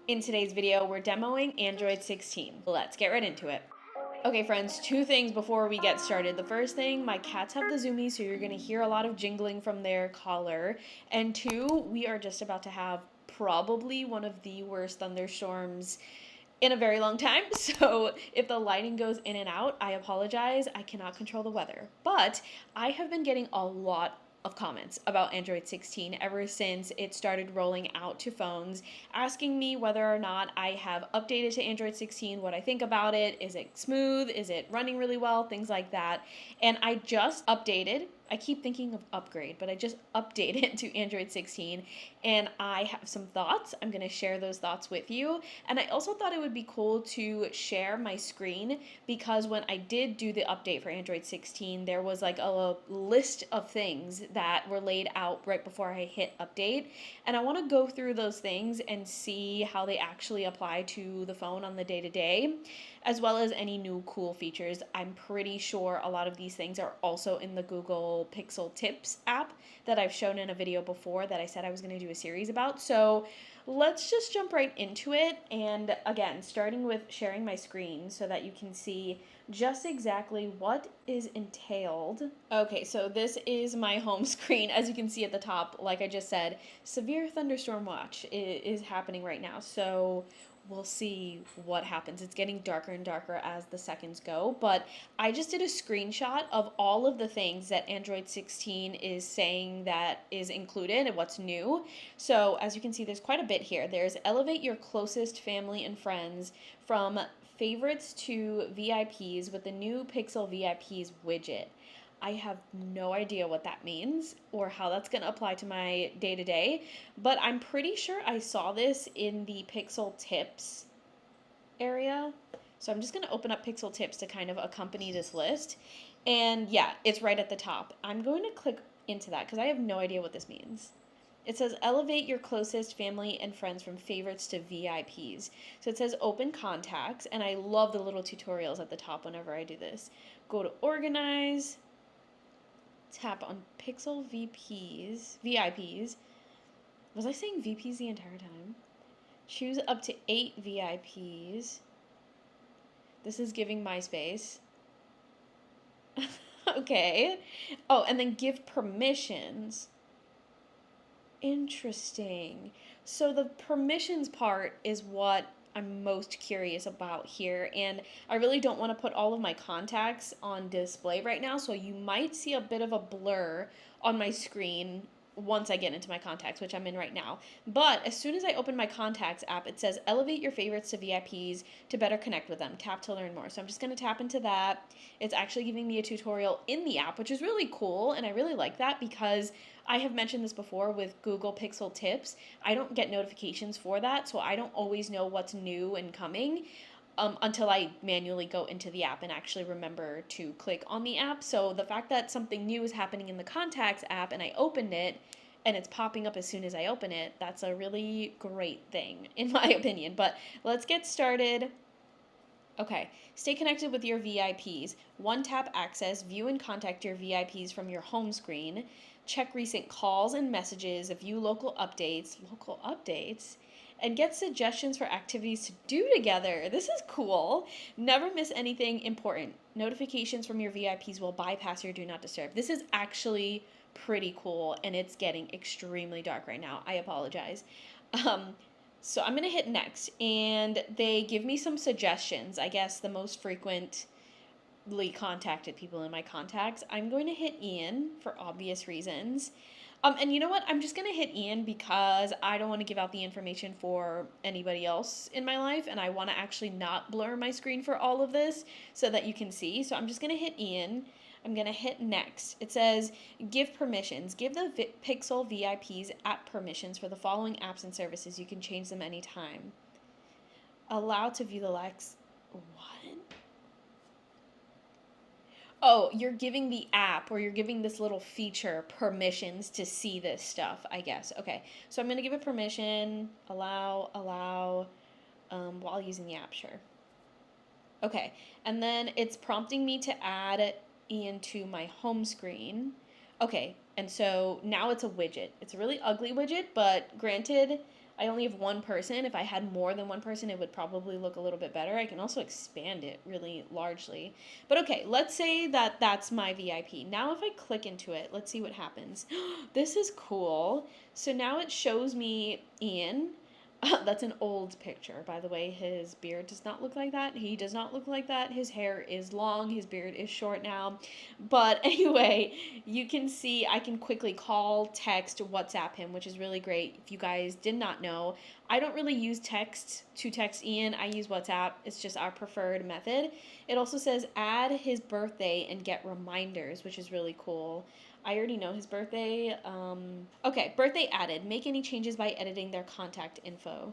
In today's video, we're demoing Android 16. Let's get right into it. Okay, friends, two things before we get started. The first thing, my cats have the zoomies, so you're gonna hear a lot of jingling from their collar. And two, we are just about to have probably one of the worst thunderstorms in a very long time. So if the lighting goes in and out, I apologize. I cannot control the weather. But I have been getting a lot of comments about Android 16 ever since it started rolling out to phones, asking me whether or not I have updated to Android 16, what I think about it, is it smooth, is it running really well, things like that. And I just updated. I keep thinking of upgrade, but I just updated to Android 16 and I have some thoughts. I'm going to share those thoughts with you. And I also thought it would be cool to share my screen because when I did do the update for Android 16, there was like a list of things that were laid out right before I hit update. And I want to go through those things and see how they actually apply to the phone on the day to day, as well as any new cool features. I'm pretty sure a lot of these things are also in the Google Pixel Tips app that I've shown in a video before that I said I was going to do a series about. So let's just jump right into it. And again, starting with sharing my screen so that you can see just exactly what is entailed. Okay, so this is my home screen. As you can see at the top, like I just said, severe thunderstorm watch is happening right now. So we'll see what happens. It's getting darker and darker as the seconds go, but I just did a screenshot of all of the things that Android 16 is saying that is included and what's new. So as you can see, there's quite a bit here. There's elevate your closest family and friends from favorites to VIPs with the new Pixel VIPs widget. I have no idea what that means or how that's going to apply to my day to day, but I'm pretty sure I saw this in the Pixel Tips area. So I'm just going to open up Pixel Tips to kind of accompany this list. And yeah, it's right at the top. I'm going to click into that because I have no idea what this means. It says elevate your closest family and friends from favorites to VIPs. So it says open contacts, and I love the little tutorials at the top whenever I do this. Go to organize, tap on Pixel VIPs. Was I saying VPs the entire time? Choose up to 8 VIPs. This is giving MySpace. Okay. Oh, and then give permissions. Interesting. So the permissions part is what I'm most curious about here, and I really don't want to put all of my contacts on display right now, so you might see a bit of a blur on my screen once I get into my contacts, which I'm in right now. But as soon as I open my contacts app, it says elevate your favorites to VIPs to better connect with them. Tap to learn more. So I'm just going to tap into that. It's actually giving me a tutorial in the app, which is really cool, and I really like that because I have mentioned this before with Google Pixel Tips. I don't get notifications for that, so I don't always know what's new and coming until I manually go into the app and actually remember to click on the app. So the fact that something new is happening in the Contacts app and I opened it and it's popping up as soon as I open it, that's a really great thing, in my opinion. But let's get started. Okay, stay connected with your VIPs. One tap access, view and contact your VIPs from your home screen. Check recent calls and messages, view local updates, and get suggestions for activities to do together. This is cool. Never miss anything important. Notifications from your VIPs will bypass your do not disturb. This is actually pretty cool, and it's getting extremely dark right now. I apologize. Um, so I'm going to hit next, and they give me some suggestions. I guess the most frequently contacted people in my contacts. I'm going to hit Ian for obvious reasons. And you know what? I'm just going to hit Ian because I don't want to give out the information for anybody else in my life, and I want to actually not blur my screen for all of this so that you can see. So I'm just going to hit Ian. I'm going to hit next. It says, give permissions. Give the Pixel VIPs app permissions for the following apps and services. You can change them anytime. Allow to view the likes. What? Oh, you're giving the app or you're giving this little feature permissions to see this stuff, I guess. Okay, so I'm going to give it permission, allow, while using the app, sure. Okay, and then it's prompting me to add Ian to my home screen. Okay, and so now it's a widget. It's a really ugly widget, but granted, I only have one person. If I had more than one person, it would probably look a little bit better. I can also expand it really largely. But okay, let's say that that's my VIP. Now if I click into it, let's see what happens. This is cool. So now it shows me Ian. That's an old picture, by the way. His beard does not look like that. He does not look like that. His hair is long. His beard is short now. But anyway, you can see I can quickly call, text, WhatsApp him, which is really great. If you guys did not know, I don't really use text to text Ian. I use WhatsApp. It's just our preferred method. It also says add his birthday and get reminders, which is really cool. I already know his birthday. Okay, birthday added. Make any changes by editing their contact info.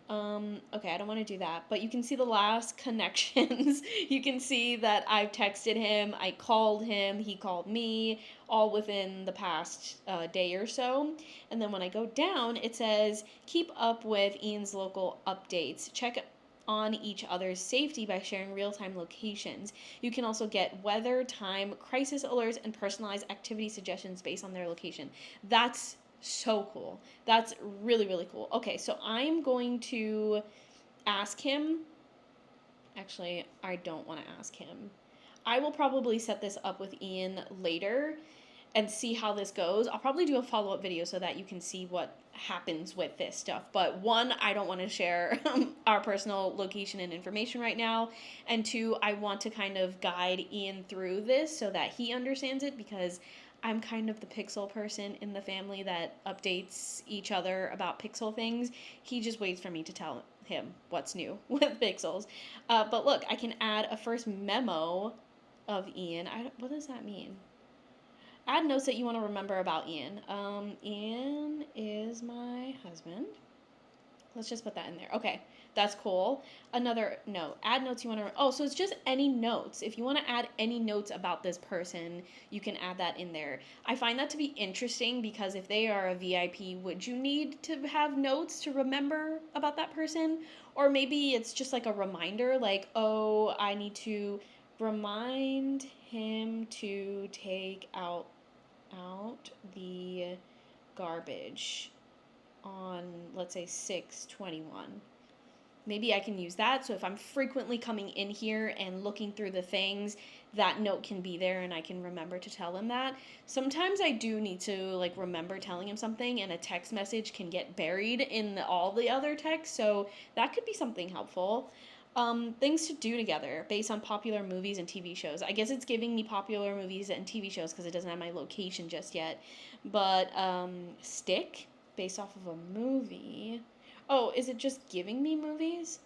Okay, I don't want to do that, but you can see the last connections. You can see that I've texted him, I called him, he called me, all within the past day or so. And then when I go down, it says keep up with Ian's local updates. Check on each other's safety by sharing real-time locations. You can also get weather, time, crisis alerts, and personalized activity suggestions based on their location. That's so cool. That's really, really cool. Okay, so I'm going to ask him. Actually, I don't want to ask him. I will probably set this up with Ian later and see how this goes. I'll probably do a follow-up video so that you can see what happens with this stuff. But one, I don't want to share our personal location and information right now. And two, I want to kind of guide Ian through this so that he understands it, because I'm kind of the pixel person in the family that updates each other about pixel things. He just waits for me to tell him what's new with pixels. But look, I can add a first memo of Ian. What does that mean? Add notes that you want to remember about Ian. Ian is my husband. Let's just put that in there. Okay, that's cool. Another note. Add notes you want to... Oh, so it's just any notes. If you want to add any notes about this person, you can add that in there. I find that to be interesting because if they are a VIP, would you need to have notes to remember about that person? Or maybe it's just like a reminder, like, oh, I need to remind him to take out the garbage on, let's say, 6/21. Maybe I can use that. So if I'm frequently coming in here and looking through the things, that note can be there and I can remember to tell him that. Sometimes I do need to like remember telling him something, and a text message can get buried in all the other texts. So that could be something helpful. Things to do together based on popular movies and TV shows. I guess it's giving me popular movies and TV shows because it doesn't have my location just yet. But stick based off of a movie. Oh, is it just giving me movies?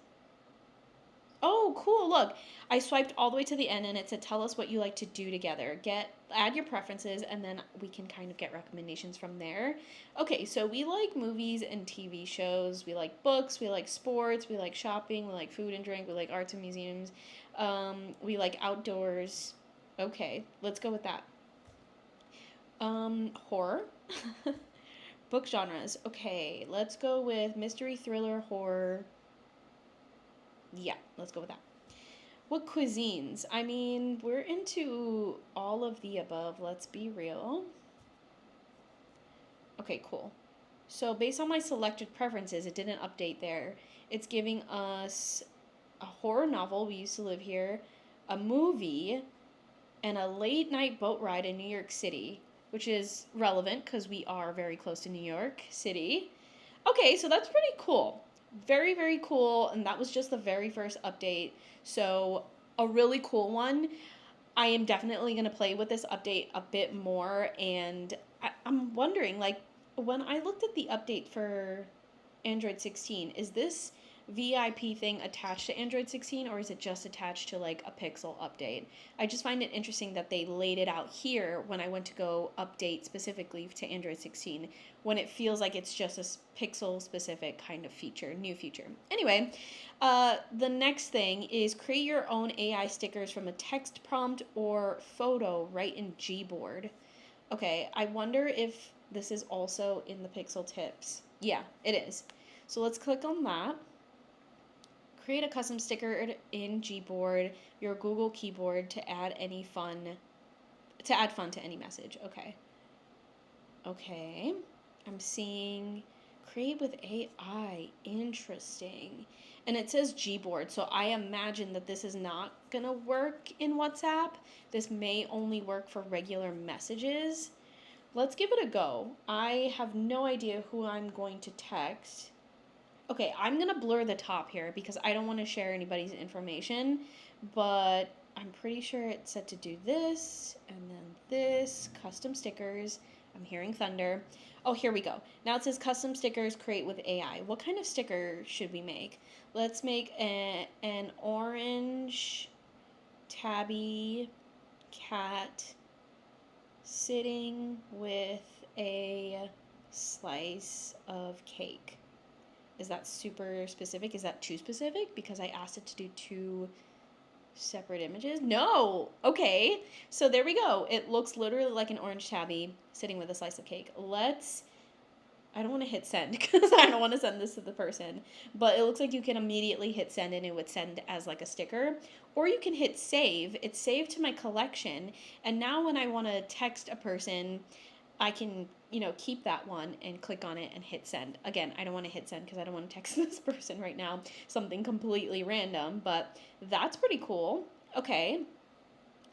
Oh, cool. Look, I swiped all the way to the end and it said, tell us what you like to do together. Add your preferences, and then we can kind of get recommendations from there. Okay, so we like movies and TV shows. We like books. We like sports. We like shopping. We like food and drink. We like arts and museums. We like outdoors. Okay, let's go with that. Horror. Book genres. Okay, let's go with mystery, thriller, horror. Yeah, let's go with that. What cuisines? I mean, we're into all of the above, let's be real. Okay, cool. So based on my selected preferences, it didn't update there. It's giving us a horror novel, We Used to Live Here, a movie, and a late night boat ride in New York City, which is relevant because we are very close to New York City. Okay, so that's pretty cool. Very, very cool, and that was just the very first update. So a really cool one. I am definitely going to play with this update a bit more, and I'm wondering, like, when I looked at the update for Android 16, is this VIP thing attached to Android 16, or is it just attached to like a Pixel update? I just find it interesting that they laid it out here when I went to go update specifically to Android 16, when it feels like it's just a Pixel specific kind of feature, new feature. Anyway, the next thing is create your own AI stickers from a text prompt or photo right in Gboard. Okay, I wonder if this is also in the Pixel tips. Yeah, it is. So let's click on that. Create a custom sticker in Gboard, your Google keyboard to add fun to any message. Okay. I'm seeing Create with AI. Interesting. And it says Gboard, so I imagine that this is not going to work in WhatsApp. This may only work for regular messages. Let's give it a go. I have no idea who I'm going to text. Okay, I'm going to blur the top here because I don't want to share anybody's information, but I'm pretty sure it's set to do this, and then this, custom stickers. I'm hearing thunder. Oh, here we go. Now it says custom stickers, create with AI. What kind of sticker should we make? Let's make an orange tabby cat sitting with a slice of cake. Is that super specific? Is that too specific? Because I asked it to do two separate images? No! Okay. So there we go. It looks literally like an orange tabby sitting with a slice of cake. I don't want to hit send because I don't want to send this to the person. But it looks like you can immediately hit send and it would send as like a sticker. Or you can hit save. It's saved to my collection. And now when I want to text a person, I can, keep that one and click on it and hit send. Again, I don't want to hit send because I don't want to text this person right now. Something completely random, but that's pretty cool. Okay.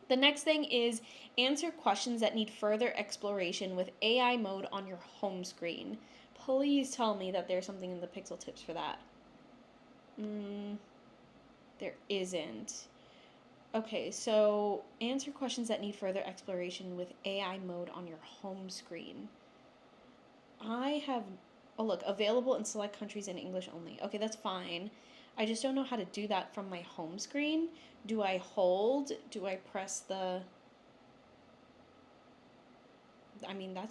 The next thing is answer questions that need further exploration with AI mode on your home screen. Please tell me that there's something in the Pixel tips for that. There isn't. Okay, so answer questions that need further exploration with AI mode on your home screen. Look, available in select countries in English only. Okay, that's fine. I just don't know how to do that from my home screen. Do I hold? Do I press that's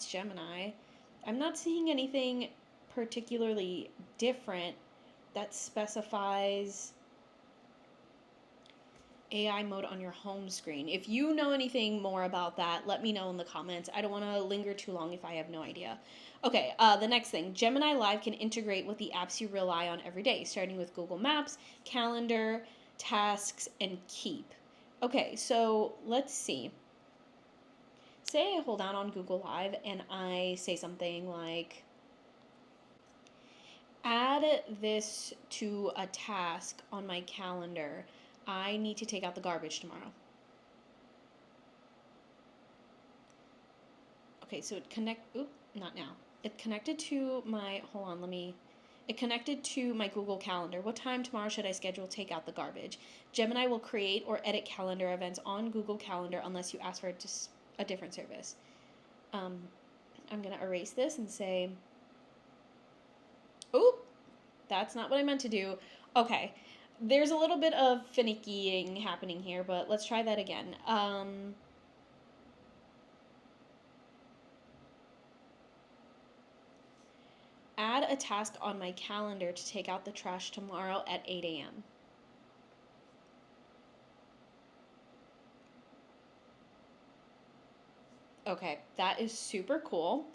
Gemini. I'm not seeing anything particularly different that specifies AI mode on your home screen. If you know anything more about that, let me know in the comments. I don't want to linger too long if I have no idea. Okay, the next thing. Gemini Live can integrate with the apps you rely on every day, starting with Google Maps, Calendar, Tasks, and Keep. Okay, so let's see. Say I hold down on Google Live and I say something like, add this to a task on my calendar. I need to take out the garbage tomorrow. Okay, so it not now. It connected to my, it connected to my Google Calendar. What time tomorrow should I schedule take out the garbage? Gemini will create or edit calendar events on Google Calendar unless you ask for a different service. I'm going to erase this and say, that's not what I meant to do. Okay. There's a little bit of finickying happening here, but let's try that again. Add a task on my calendar to take out the trash tomorrow at 8 a.m. Okay, that is super cool.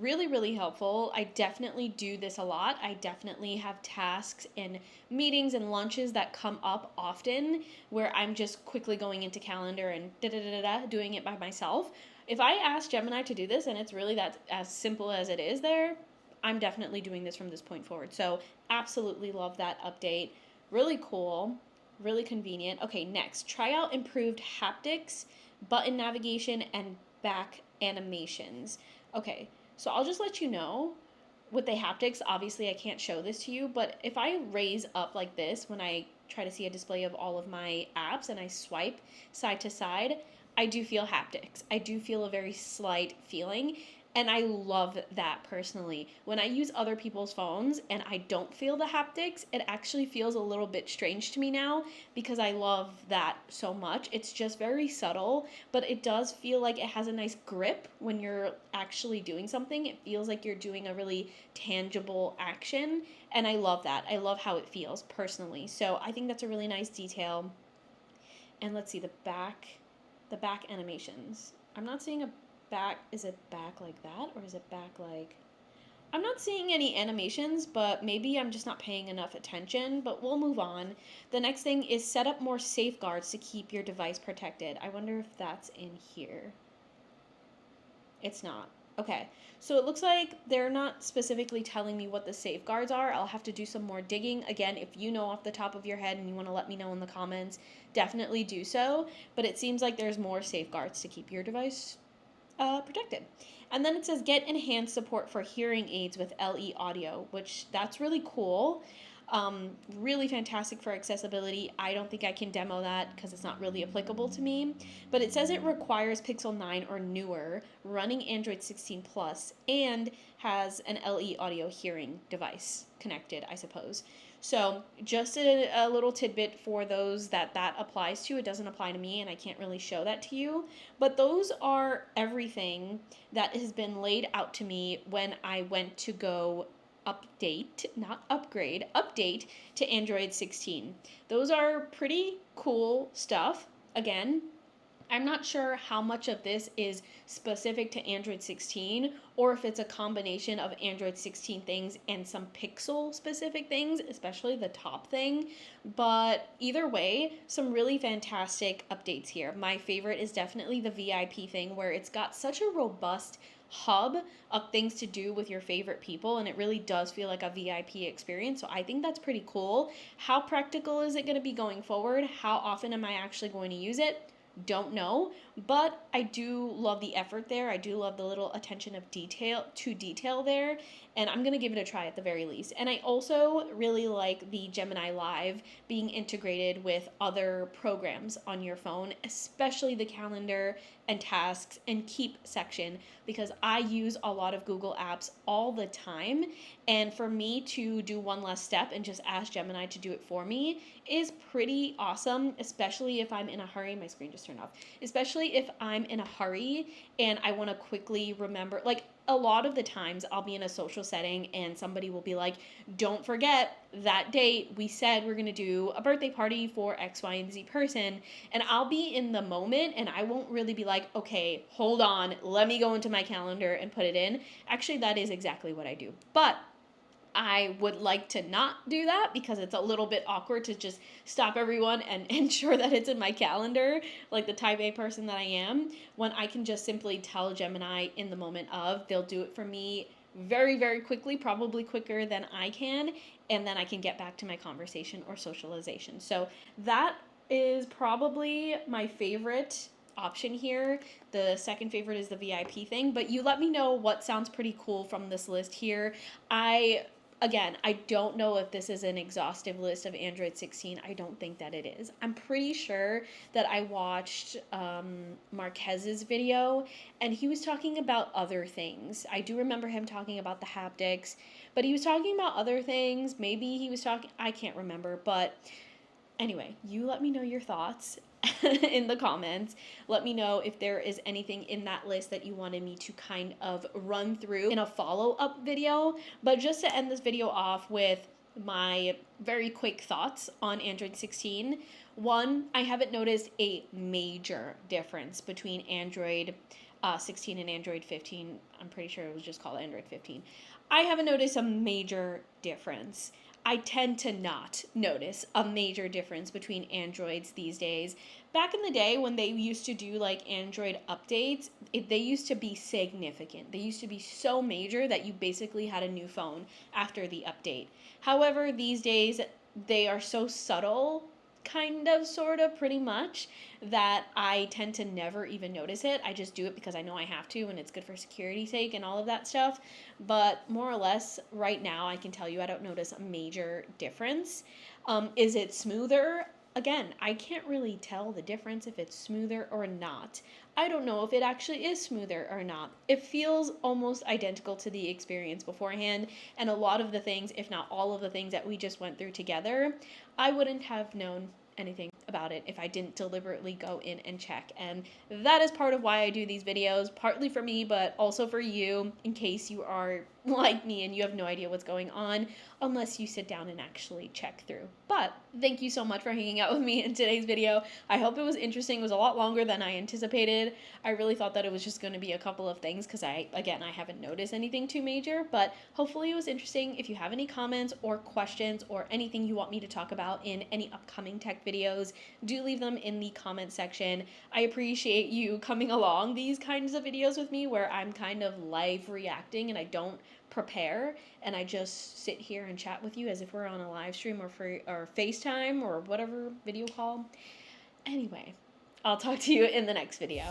Really, really helpful. I definitely do this a lot. I definitely have tasks and meetings and lunches that come up often where I'm just quickly going into calendar and doing it by myself. If I ask Gemini to do this and it's really that as simple as it is there, I'm definitely doing this from this point forward. So absolutely love that update. Really cool, really convenient. Okay, next, try out improved haptics, button navigation, and back animations. Okay, so I'll just let you know with the haptics, obviously I can't show this to you, but if I raise up like this when I try to see a display of all of my apps and I swipe side to side, I do feel haptics. I do feel a very slight feeling. And I love that personally. When I use other people's phones and I don't feel the haptics, it actually feels a little bit strange to me now because I love that so much. It's just very subtle, but it does feel like it has a nice grip when you're actually doing something. It feels like you're doing a really tangible action, and I love that. I love how it feels personally. So I think that's a really nice detail. And let's see, the back animations. I'm not seeing a back. Is it back like that, or is it back like, I'm not seeing any animations, but maybe I'm just not paying enough attention, but we'll move on. The next thing is set up more safeguards to keep your device protected. I wonder if that's in here. It's not. Okay, so it looks like they're not specifically telling me what the safeguards are. I'll have to do some more digging. Again, if you know off the top of your head and you want to let me know in the comments, definitely do so. But it seems like there's more safeguards to keep your device protected. And then it says get enhanced support for hearing aids with LE audio, which that's really cool. Really fantastic for accessibility. I don't think I can demo that because it's not really applicable to me. But it says it requires Pixel 9 or newer, running Android 16 Plus, and has an LE audio hearing device connected, I suppose. So just a little tidbit for those that applies to. It doesn't apply to me, and I can't really show that to you. But those are everything that has been laid out to me when I went to go update, not upgrade, update to Android 16. Those are pretty cool stuff. Again, I'm not sure how much of this is specific to Android 16 or if it's a combination of Android 16 things and some Pixel specific things, especially the top thing. But either way, some really fantastic updates here. My favorite is definitely the VIP thing, where it's got such a robust hub of things to do with your favorite people, and it really does feel like a VIP experience. So I think that's pretty cool. How practical is it going to be going forward? How often am I actually going to use it? Don't know, but I do love the effort there. I do love the little attention of detail there, and I'm gonna give it a try at the very least. And I also really like the Gemini Live being integrated with other programs on your phone, especially the calendar and tasks and keep section, because I use a lot of Google apps all the time, and for me to do one less step and just ask Gemini to do it for me is pretty awesome, especially if I'm in a hurry. My screen just turned off. Especially if I'm in a hurry and I want to quickly remember, like a lot of the times I'll be in a social setting and somebody will be like, don't forget that date we said we're going to do a birthday party for X, Y, and Z person. And I'll be in the moment and I won't really be like, okay, hold on, let me go into my calendar and put it in. Actually, that is exactly what I do. But I would like to not do that because it's a little bit awkward to just stop everyone and ensure that it's in my calendar, like the type A person that I am, when I can just simply tell Gemini in the moment of, they'll do it for me very, very quickly, probably quicker than I can, and then I can get back to my conversation or socialization. So that is probably my favorite option here. The second favorite is the VIP thing, but you let me know what sounds pretty cool from this list here. Again, I don't know if this is an exhaustive list of Android 16. I don't think that it is. I'm pretty sure that I watched Marquez's video, and he was talking about other things. I do remember him talking about the haptics, but he was talking about other things. Maybe he was talking, I can't remember, but anyway, you let me know your thoughts in the comments. Let me know if there is anything in that list that you wanted me to kind of run through in a follow-up video. But just to end this video off with my very quick thoughts on Android 16. One, I haven't noticed a major difference between Android 16 and Android 15. I'm pretty sure it was just called Android 15. I haven't noticed a major difference. I tend to not notice a major difference between Androids these days. Back in the day when they used to do like Android updates, they used to be significant. They used to be so major that you basically had a new phone after the update. However, these days they are so subtle, kind of, sort of, pretty much, that I tend to never even notice it. I just do it because I know I have to and it's good for security's sake and all of that stuff. But more or less, right now, I can tell you I don't notice a major difference. Is it smoother? Again, I can't really tell the difference if it's smoother or not. I don't know if it actually is smoother or not. It feels almost identical to the experience beforehand, and a lot of the things, if not all of the things that we just went through together, I wouldn't have known anything about it if I didn't deliberately go in and check. And that is part of why I do these videos, partly for me, but also for you, in case you are like me and you have no idea what's going on unless you sit down and actually check through. But thank you so much for hanging out with me in today's video. I hope it was interesting. It was a lot longer than I anticipated. I really thought that it was just going to be a couple of things because I haven't noticed anything too major, but hopefully it was interesting. If you have any comments or questions or anything you want me to talk about in any upcoming tech videos, do leave them in the comment section. I appreciate you coming along these kinds of videos with me where I'm kind of live reacting and I don't prepare and I just sit here and chat with you as if we're on a live stream or FaceTime or whatever video call. Anyway, I'll talk to you in the next video.